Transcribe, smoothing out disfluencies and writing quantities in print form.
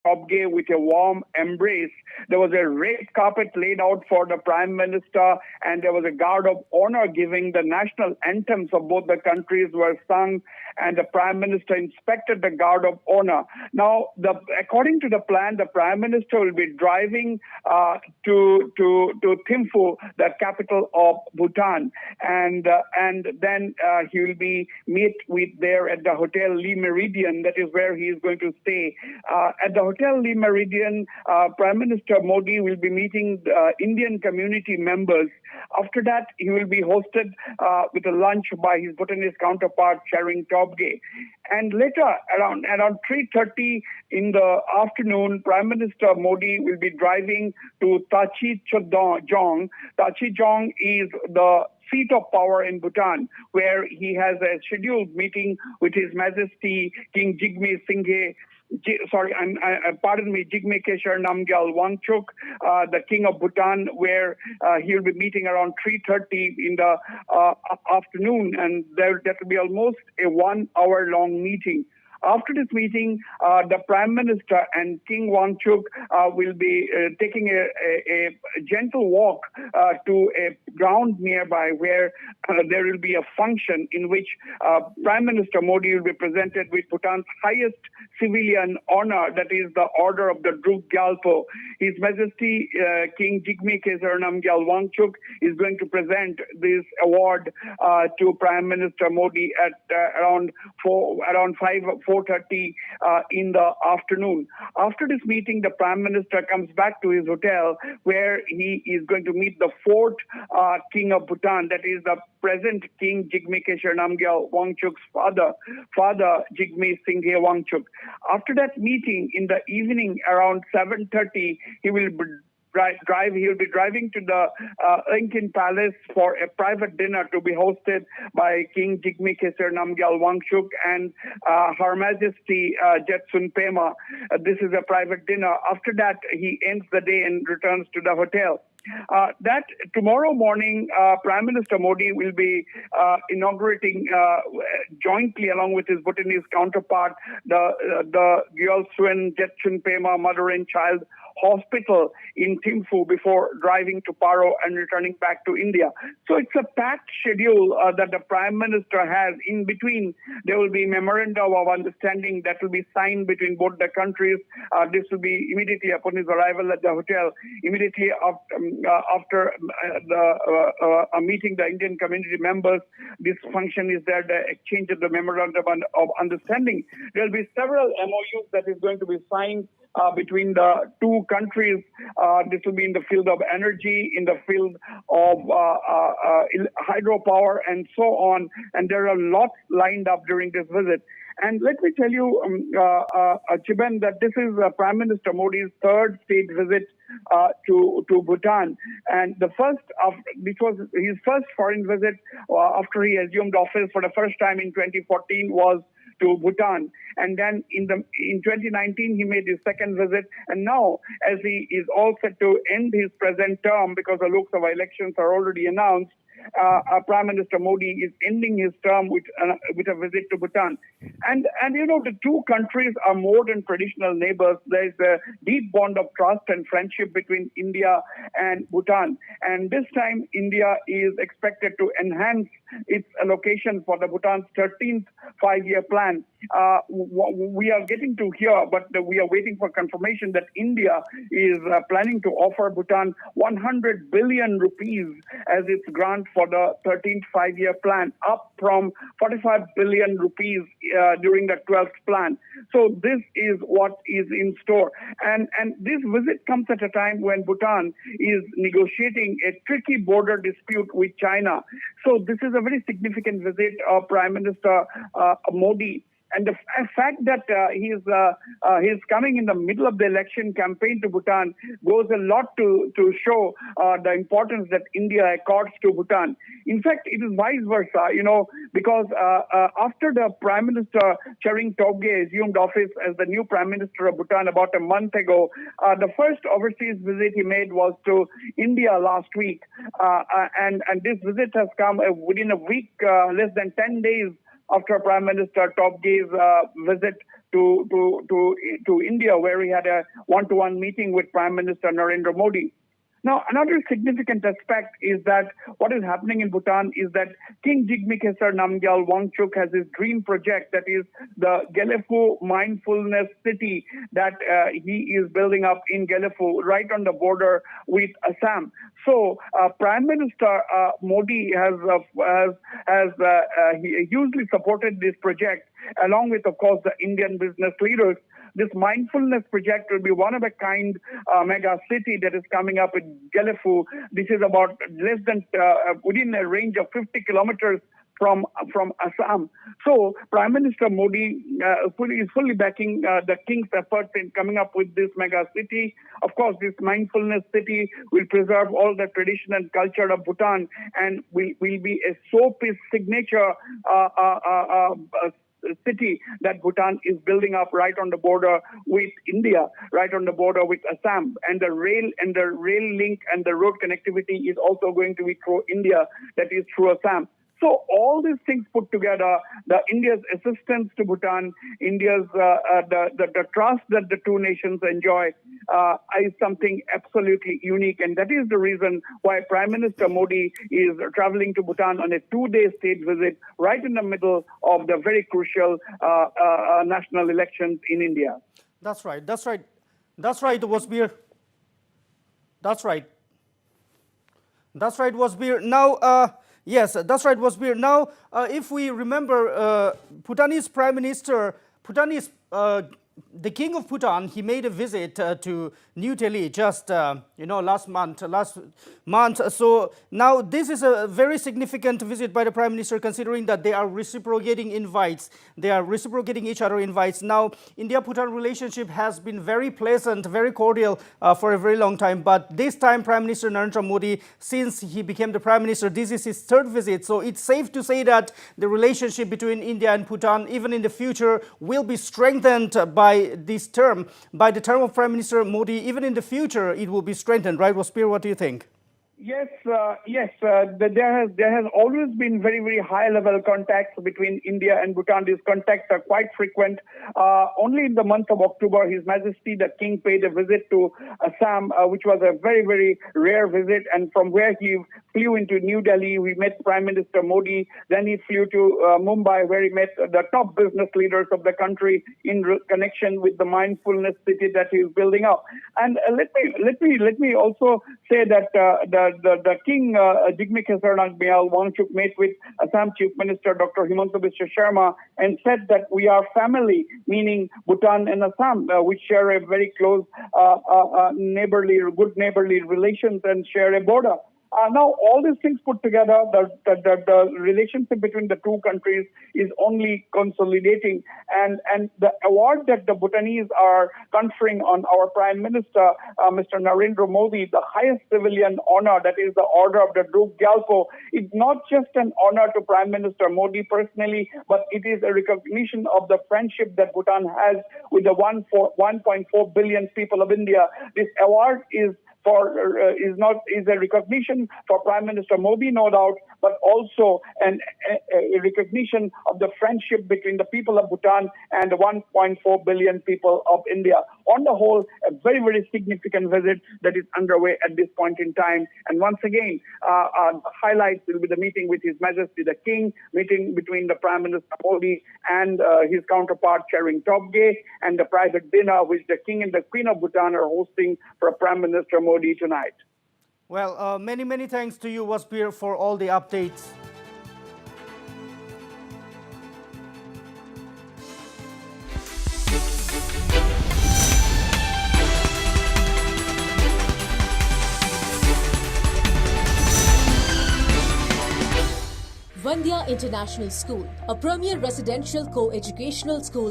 Tobgay with a warm embrace. There was a red carpet laid out for the Prime Minister, and there was a guard of honor giving the national anthems of both the countries were sung, and the Prime Minister inspected the guard of honor. Now, according to the plan, the Prime Minister will be driving to Thimphu, the capital of Bhutan, and then he will be meet with there at the Hotel Le Méridien. That is where he is going to stay. At the Hotel Le Méridien, Prime Minister Modi will be meeting Indian community members. After that, he will be hosted with a lunch by his Bhutanese counterpart, Charing Tobgay. And later, around 3:30 in the afternoon, Prime Minister Modi will be driving to Tachi Chodong. Tachi Chodong is the seat of power in Bhutan, where he has a scheduled meeting with His Majesty King Jigme Singhe. Jigme Keshar Namgyal Wangchuk, the King of Bhutan, where he'll be meeting around 3:30 in the afternoon, and that will be almost a 1 hour long meeting. After this meeting, the Prime Minister and King Wangchuk will be taking a gentle walk to a ground nearby where there will be a function in which Prime Minister Modi will be presented with Bhutan's highest civilian honor, that is the Order of the Druk Gyalpo. His Majesty King Jigme Keshar Namgyal Wangchuk is going to present this award to Prime Minister Modi at around 4:30 in the afternoon. After this meeting, the Prime Minister comes back to his hotel where he is going to meet the fourth King of Bhutan, that is the present King Jigme Keshar Namgyal Wangchuk's father Jigme Singhe Wangchuk. After that meeting in the evening around 7:30, he will be driving to the Lincoln Palace for a private dinner to be hosted by King Jigme Keshar Namgyal Wangchuk and Her Majesty Jetsun Pema. This is a private dinner. After that, he ends the day and returns to the hotel. That tomorrow morning, Prime Minister Modi will be inaugurating jointly along with his Bhutanese counterpart the Gyalsuan Jetsun Pema Mother and Child Hospital in Thimphu before driving to Paro and returning back to India. So it's a packed schedule that the Prime Minister has. In between, there will be memorandum of understanding that will be signed between both the countries. This will be immediately upon his arrival at the hotel, immediately after meeting the Indian community members. This function is there, the exchange of the memorandum of understanding. There will be several MOUs that is going to be signed between the two countries. This will be in the field of energy, in the field of hydropower, and so on. And there are lots lined up during this visit. And let me tell you, Chiben, that this is Prime Minister Modi's third state visit to Bhutan. And this was his first foreign visit after he assumed office for the first time in 2014 was to Bhutan. And then in 2019, he made his second visit. And now, as he is all set to end his present term, because the Lok Sabha elections are already announced, Prime Minister Modi is ending his term with a visit to Bhutan. And you know, the two countries are more than traditional neighbors. There is a deep bond of trust and friendship between India and Bhutan. And this time, India is expected to enhance its allocation for the Bhutan's 13th five-year plan. We are getting to hear, but we are waiting for confirmation that India is planning to offer Bhutan 100 billion rupees as its grant for the 13th five-year plan, up from 45 billion rupees during the 12th plan. So this is what is in store. And this visit comes at a time when Bhutan is negotiating a tricky border dispute with China. So this is a very significant visit of Prime Minister Modi. And the fact that he's coming in the middle of the election campaign to Bhutan goes a lot to show the importance that India accords to Bhutan. In fact, it is vice versa, you know, because after the Prime Minister Charing Tobgay assumed office as the new Prime Minister of Bhutan about a month ago, the first overseas visit he made was to India last week. And this visit has come within a week, less than 10 days after Prime Minister Tobgay's visit to India, where he had a one-to-one meeting with Prime Minister Narendra Modi. Now, another significant aspect is that what is happening in Bhutan is that King Jigme Khesar Namgyal Wangchuk has his dream project, that is the Gelephu mindfulness city that he is building up in Gelephu, right on the border with Assam. So, Prime Minister Modi has hugely supported this project, along with, of course, the Indian business leaders. This mindfulness project will be one of a kind mega city that is coming up in Gelephu. This is about less than within a range of 50 kilometers from Assam. So Prime Minister Modi is fully backing the king's efforts in coming up with this mega city. Of course, this mindfulness city will preserve all the tradition and culture of Bhutan and will be a showpiece signature city that Bhutan is building up right on the border with India, right on the border with Assam, and the rail link and the road connectivity is also going to be through India, that is through Assam. So all these things put together, the India's assistance to Bhutan, India's the trust that the two nations enjoy is something absolutely unique, and that is the reason why Prime Minister Modi is traveling to Bhutan on a 2-day state visit, right in the middle of the very crucial national elections in India. That's right. That's right. That's right, Wasbir. That's right. That's right, Wasbir. Now. Yes, that's right, Wasbir. Now, if we remember, Bhutanese Prime Minister, the King of Bhutan, he made a visit to New Delhi just, last month. So now this is a very significant visit by the Prime Minister, considering that they are reciprocating invites. They are reciprocating each other invites. Now, India-Bhutan relationship has been very pleasant, very cordial for a very long time. But this time, Prime Minister Narendra Modi, since he became the Prime Minister, this is his third visit. So it's safe to say that the relationship between India and Bhutan, even in the future, will be strengthened by the term of Prime Minister Modi. Even in the future, it will be strengthened, right? Wasbir, what do you think? Yes. There has always been very, very high-level contacts between India and Bhutan. These contacts are quite frequent. Only in the month of October, His Majesty the King paid a visit to Assam, which was a very, very rare visit. And from where he flew into New Delhi, we met Prime Minister Modi. Then he flew to Mumbai, where he met the top business leaders of the country in connection with the mindfulness city that he is building up. And let me also say that the King Jigme Khesar Namgyal Wangchuk met with Assam Chief Minister Dr. Himanta Biswa Sharma and said that we are family, meaning Bhutan and Assam, which share a very close good neighborly relations and share a border. Now, all these things put together, the relationship between the two countries is only consolidating. And the award that the Bhutanese are conferring on our Prime Minister, Mr. Narendra Modi, the highest civilian honor, that is the Order of the Druk Gyalpo, is not just an honor to Prime Minister Modi personally, but it is a recognition of the friendship that Bhutan has with the 1.4 billion people of India. This award is a recognition for Prime Minister Modi, no doubt, but also a recognition of the friendship between the people of Bhutan and the 1.4 billion people of India. On the whole, a very, very significant visit that is underway at this point in time. And once again, highlights will be the meeting with His Majesty the King, meeting between the Prime Minister Modi and his counterpart Chering Tobgay, and the private dinner which the King and the Queen of Bhutan are hosting for Prime Minister Modi tonight. Well, many thanks to you, Wasbir, for all the updates. Vandya International School, a premier residential co-educational school